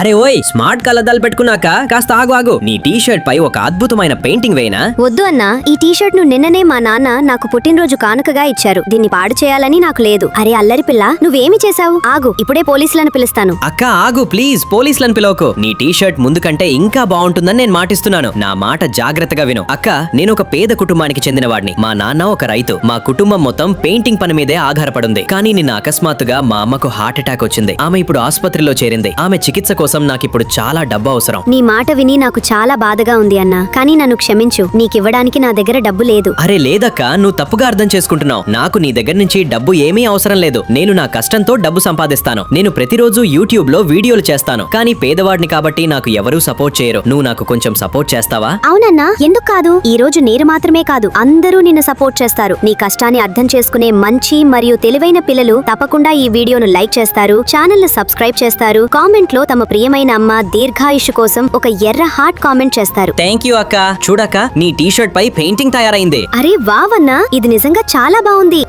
అరే ఓయ్, స్మార్ట్ కళ్ళద్దాలు పెట్టుకున్నాక కాస్త ఆగు. నీ టీ షర్ట్ పై ఒక అద్భుతమైన పెయింటింగ్ వేయనా? వద్దు అన్నా, ఈ టీ షర్ట్ ను నిన్ననే మా నాన్న నాకు పుట్టినరోజు కానుకగా ఇచ్చారు. దీన్ని పాడు చేయాలని నాకు లేదు. అరే అల్లరి పిల్ల, నువ్వేమి చేశావు? ఆగు, ఇప్పుడే పోలీసులను పిలుస్తాను. అక్క ఆగు ప్లీజ్, పోలీసులను పిలవకు. నీ టీ షర్ట్ ముందు కంటే ఇంకా బాగుంటుందని నేను మాటిస్తున్నాను. నా మాట జాగ్రత్తగా విను. అక్క, నేను ఒక పేద కుటుంబానికి చెందిన వాడిని. మా నాన్న ఒక రైతు. మా కుటుంబం మొత్తం పెయింటింగ్ పని మీదే ఆధారపడింది. కానీ నిన్న అకస్మాత్తుగా మా అమ్మకు హార్ట్ అటాక్ వచ్చింది. ఆమె ఇప్పుడు ఆసుపత్రిలో చేరింది. ఆమె చికిత్స కోసం నాకిప్పుడు చాలా డబ్బు అవసరం. నీ మాట విని నాకు చాలా బాధగా ఉంది అన్నా, కానీ నన్ను క్షమించు. నీకివ్వడానికి నా దగ్గర డబ్బు లేదు. అరే లేదక్క, నువ్వు తప్పుగా అర్థం చేసుకుంటున్నావు. నాకు నీ దగ్గర నుంచి డబ్బు ఏమీ అవసరం లేదు. నేను నా కష్టంతో డబ్బు సంపాదిస్తాను. నేను ప్రతిరోజు యూట్యూబ్ లో వీడియోలు చేస్తాను. కానీ పేదవాడిని కాబట్టి నాకు ఎవరూ సపోర్ట్ చేయరు. నువ్వు నాకు కొంచెం సపోర్ట్ చేస్తావా? అవునన్నా, ఎందుకు కాదు. ఈ రోజు నేను మాత్రమే కాదు, అందరూ నిన్ను సపోర్ట్ చేస్తారు. నీ కష్టాన్ని అర్థం చేసుకునే మంచి మరియు తెలివైన పిల్లలు తప్పకుండా ఈ వీడియోను లైక్ చేస్తారు, ఛానల్ ను సబ్స్క్రైబ్ చేస్తారు, కామెంట్ లో తమ ప్రియమైన అమ్మ దీర్ఘాయుష్ కోసం ఒక ఎర్ర హార్ట్ కామెంట్ చేస్తారు. థ్యాంక్ యూ అక్క. చూడక్క, నీ టీ షర్ట్ పై పెయింటింగ్ తయారైంది. అరే వావ్ అన్నా, ఇది నిజంగా చాలా బాగుంది.